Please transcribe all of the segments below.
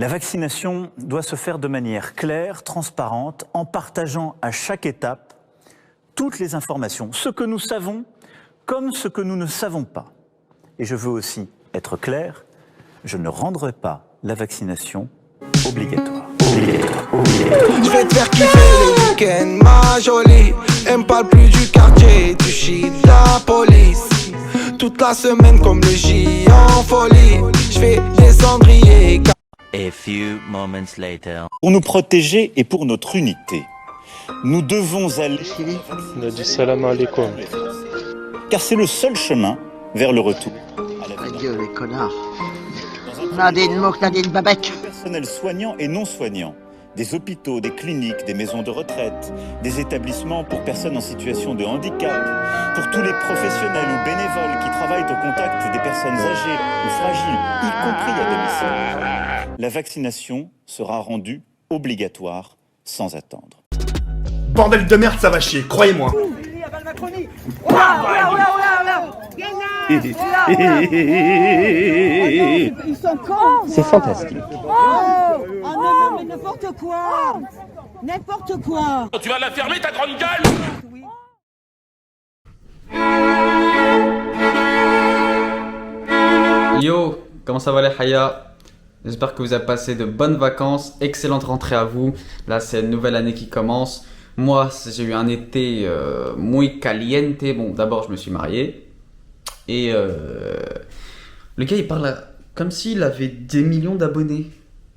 La vaccination doit se faire de manière claire, transparente, en partageant à chaque étape toutes les informations, ce que nous savons comme ce que nous ne savons pas. Et je veux aussi être clair, je ne rendrai pas la vaccination obligatoire. Je vais te faire kiffer les week-ends, ma jolie. Elle me parle plus du quartier, du shit, de la police. Toute la semaine comme le J en folie. Je fais des cendriers. A few moments later. Pour nous protéger et pour notre unité, nous devons aller... On a dit salam alaikum. Car c'est le seul chemin vers le retour. Adieu les connards. Nadine Mouk, Nadine Babek. Personnel soignant et non soignant, des hôpitaux, des cliniques, des maisons de retraite, des établissements pour personnes en situation de handicap, pour tous les professionnels ou bénévoles qui travaillent au contact des personnes âgées ou fragiles, y compris à domicile. La vaccination sera rendue obligatoire sans attendre. Bordel de merde, ça va chier, croyez-moi. Ils sont cons. C'est fantastique. Oh non, mais n'importe quoi. N'importe quoi. Tu vas la fermer ta grande gueule. Yo, comment ça va les Haya? J'espère que vous avez passé de bonnes vacances, excellente rentrée à vous. Là c'est une nouvelle année qui commence. Moi j'ai eu un été muy caliente. Bon d'abord je me suis marié. Et le gars il parle comme s'il avait des millions d'abonnés.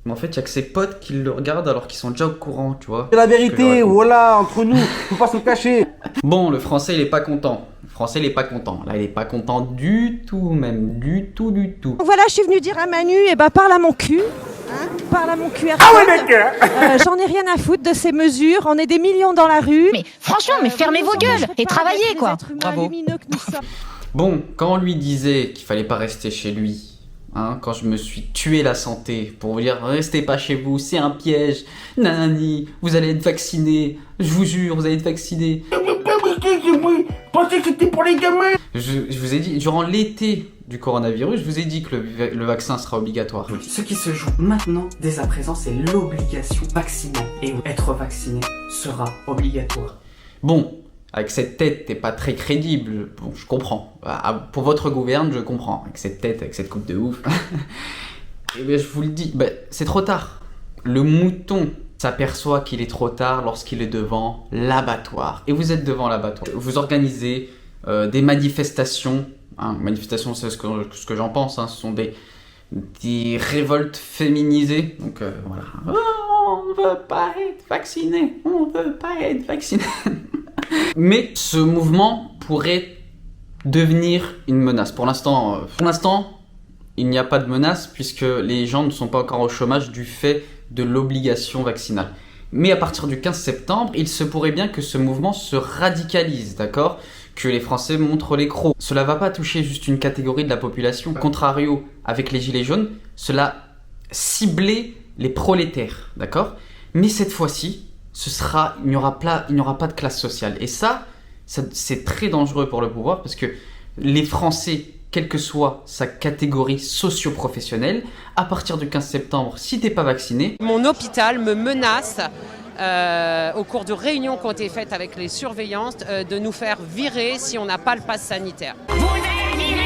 Mais en fait il n'y a que ses potes qui le regardent alors qu'ils sont déjà au courant, tu vois. C'est la vérité, voilà, entre nous, faut pas se cacher. Bon, le français il est pas content. Le français il est pas content. Là il est pas content du tout, même du tout. Voilà, je suis venue dire à Manu, parle à mon cul. Hein, parle à mon QR code. Ah ouais mec. J'en ai rien à foutre de ces mesures. On est des millions dans la rue. Mais franchement, mais fermez vos gueules et travaillez quoi. Bravo. Bon, quand on lui disait qu'il fallait pas rester chez lui, hein, quand je me suis tué la santé pour vous dire restez pas chez vous, c'est un piège, nanani, vous allez être vacciné, je vous jure, vous allez être vacciné. Pensez que c'était pour les gamins. Je vous ai dit, durant l'été du coronavirus, je vous ai dit que le vaccin sera obligatoire. Ce qui se joue maintenant, dès à présent, c'est l'obligation vaccinale. Et être vacciné sera obligatoire. Bon, avec cette tête, t'es pas très crédible. Bon, je comprends. Pour votre gouverne, je comprends. Avec cette tête, avec cette coupe de ouf. Et bien, je vous le dis, c'est trop tard. Le mouton s'aperçoit qu'il est trop tard lorsqu'il est devant l'abattoir. Et vous êtes devant l'abattoir. Vous organisez des manifestations. Hein, manifestations, c'est ce que j'en pense. Hein, ce sont des révoltes féminisées. Donc voilà. Oh, on veut pas être vacciné. On veut pas être vacciné. Mais ce mouvement pourrait devenir une menace. Pour l'instant, il n'y a pas de menace puisque les gens ne sont pas encore au chômage du fait de l'obligation vaccinale. Mais à partir du 15 septembre, il se pourrait bien que ce mouvement se radicalise, d'accord ? Que les Français montrent les crocs. Cela ne va pas toucher juste une catégorie de la population. Contrario, avec les gilets jaunes, cela ciblait les prolétaires, d'accord ? Mais cette fois-ci, il n'y aura pas de classe sociale. Et ça c'est très dangereux pour le pouvoir parce que les Français, quelle que soit sa catégorie socio-professionnelle, à partir du 15 septembre, si t'es pas vacciné... Mon hôpital me menace, au cours de réunions qui ont été faites avec les surveillances, de nous faire virer si on n'a pas le pass sanitaire. Vous allez virer.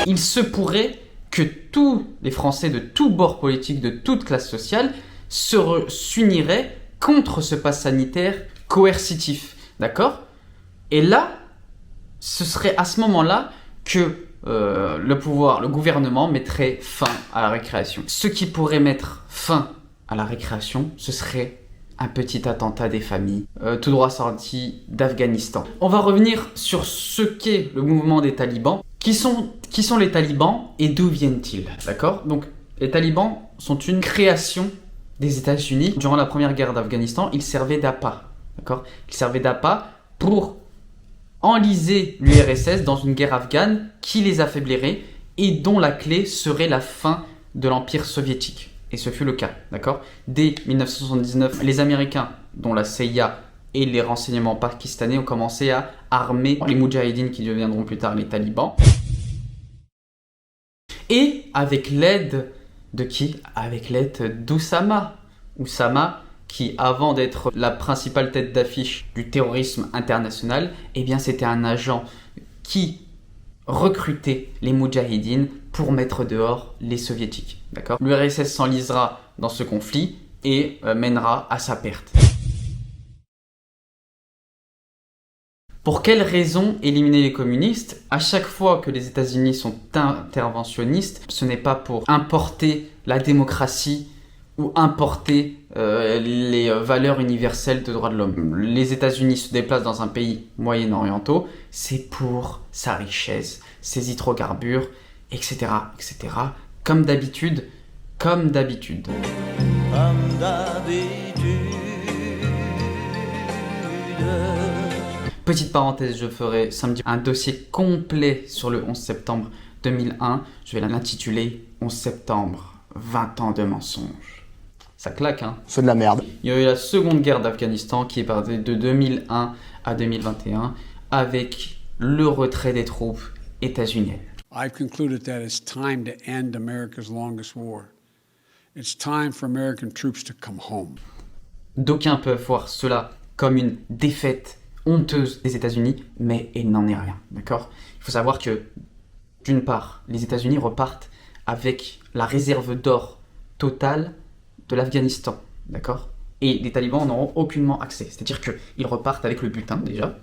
Il se pourrait que tous les Français de tout bord politique, de toute classe sociale, s'uniraient contre ce pass sanitaire coercitif, d'accord ? Et là, ce serait à ce moment-là que le gouvernement mettrait fin à la récréation. Ce qui pourrait mettre fin à la récréation, ce serait un petit attentat des familles, tout droit sorti d'Afghanistan. On va revenir sur ce qu'est le mouvement des talibans. Qui sont les talibans et d'où viennent-ils, d'accord ? Donc, les talibans sont une création des États-Unis. Durant la première guerre d'Afghanistan, ils servaient d'appât, d'accord ? Ils servaient d'appât pour enliser l'URSS dans une guerre afghane qui les affaiblirait et dont la clé serait la fin de l'Empire soviétique. Et ce fut le cas, d'accord ? Dès 1979, les Américains, dont la CIA et les renseignements pakistanais, ont commencé à armer les Moudjahidines qui deviendront plus tard les talibans. Et avec l'aide de qui? Avec l'aide d'Oussama. Oussama, qui avant d'être la principale tête d'affiche du terrorisme international, eh bien c'était un agent qui recrutait les Moudjahidines pour mettre dehors les soviétiques. D'accord? L'URSS s'enlisera dans ce conflit et mènera à sa perte. Pour quelles raisons éliminer les communistes? À chaque fois que les États-Unis sont interventionnistes, ce n'est pas pour importer la démocratie ou importer les valeurs universelles de droits de l'homme. Les États-Unis se déplacent dans un pays moyen-orientaux, c'est pour sa richesse, ses hydrocarbures, etc., etc. Comme d'habitude, comme d'habitude. Comme d'habitude. Petite parenthèse, je ferai samedi un dossier complet sur le 11 septembre 2001. Je vais l'intituler 11 septembre, 20 ans de mensonges. Ça claque, hein? C'est de la merde. Il y a eu la seconde guerre d'Afghanistan qui est partie de 2001 à 2021 avec le retrait des troupes états-uniennes. I've concluded that it's time to end America's longest war. It's time for American troops to come home. D'aucuns peuvent voir cela comme une défaite honteuse des États-Unis, mais il n'en est rien, d'accord? Il faut savoir que, d'une part, les États-Unis repartent avec la réserve d'or totale de l'Afghanistan, d'accord? Et les talibans n'auront aucunement accès, c'est-à-dire qu'ils repartent avec le butin, déjà,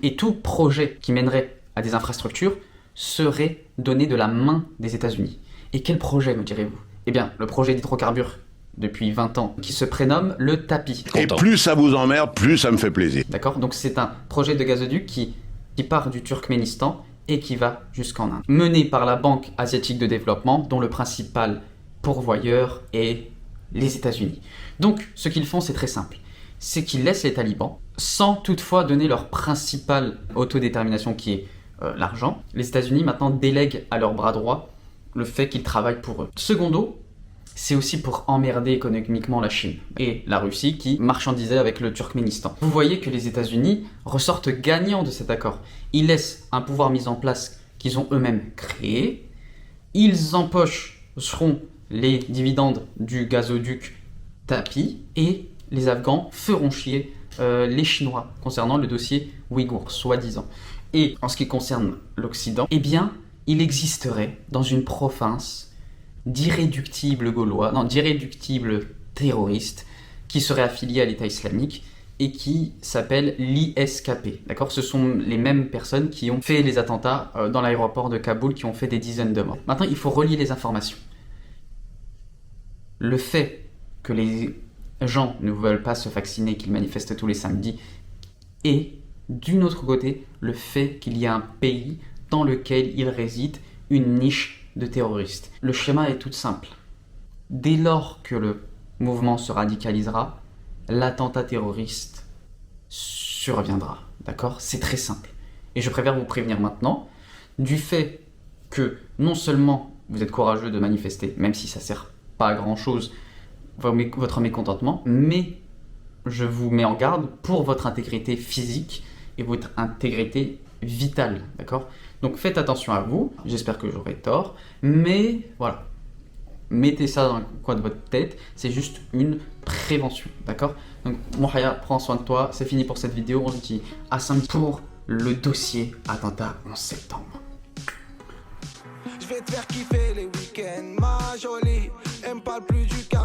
et tout projet qui mènerait à des infrastructures serait donné de la main des États-Unis. Et quel projet, me direz-vous? Eh bien, le projet d'hydrocarbures depuis 20 ans, qui se prénomme le tapis. Et plus ça vous emmerde, plus ça me fait plaisir. D'accord? Donc c'est un projet de gazoduc qui part du Turkménistan et qui va jusqu'en Inde. Mené par la Banque asiatique de développement, dont le principal pourvoyeur est les États-Unis. Donc ce qu'ils font, c'est très simple. C'est qu'ils laissent les talibans, sans toutefois donner leur principale autodétermination qui est l'argent. Les États-Unis maintenant délèguent à leur bras droit le fait qu'ils travaillent pour eux. Secondo, c'est aussi pour emmerder économiquement la Chine et la Russie qui marchandisait avec le Turkménistan. Vous voyez que les États-Unis ressortent gagnants de cet accord. Ils laissent un pouvoir mis en place qu'ils ont eux-mêmes créé. Ils empocheront les dividendes du gazoduc Tapi et les Afghans feront chier les Chinois concernant le dossier ouïghour, soi-disant. Et en ce qui concerne l'Occident, eh bien, il existerait dans une province d'irréductibles Gaulois, non, d'irréductibles terroristes qui seraient affiliés à l'État islamique et qui s'appellent l'ISKP. D'accord? Ce sont les mêmes personnes qui ont fait les attentats dans l'aéroport de Kaboul, qui ont fait des dizaines de morts. Maintenant, il faut relier les informations. Le fait que les gens ne veulent pas se vacciner, qu'ils manifestent tous les samedis, et d'une autre côté, le fait qu'il y a un pays dans lequel il réside une niche de terroristes. Le schéma est tout simple. Dès lors que le mouvement se radicalisera, l'attentat terroriste surviendra. D'accord? C'est très simple. Et je préfère vous prévenir maintenant du fait que non seulement vous êtes courageux de manifester, même si ça ne sert pas à grand chose, votre mécontentement, mais je vous mets en garde pour votre intégrité physique et votre intégrité vitale. D'accord? Donc faites attention à vous, j'espère que j'aurai tort, mais voilà, mettez ça dans le coin de votre tête, c'est juste une prévention, d'accord? Donc Mouhaya, prends soin de toi, c'est fini pour cette vidéo, on se dit à samedi pour le dossier attentat 11 septembre. Je vais te faire kiffer les week-ends, ma jolie, elle me parle plus du cas.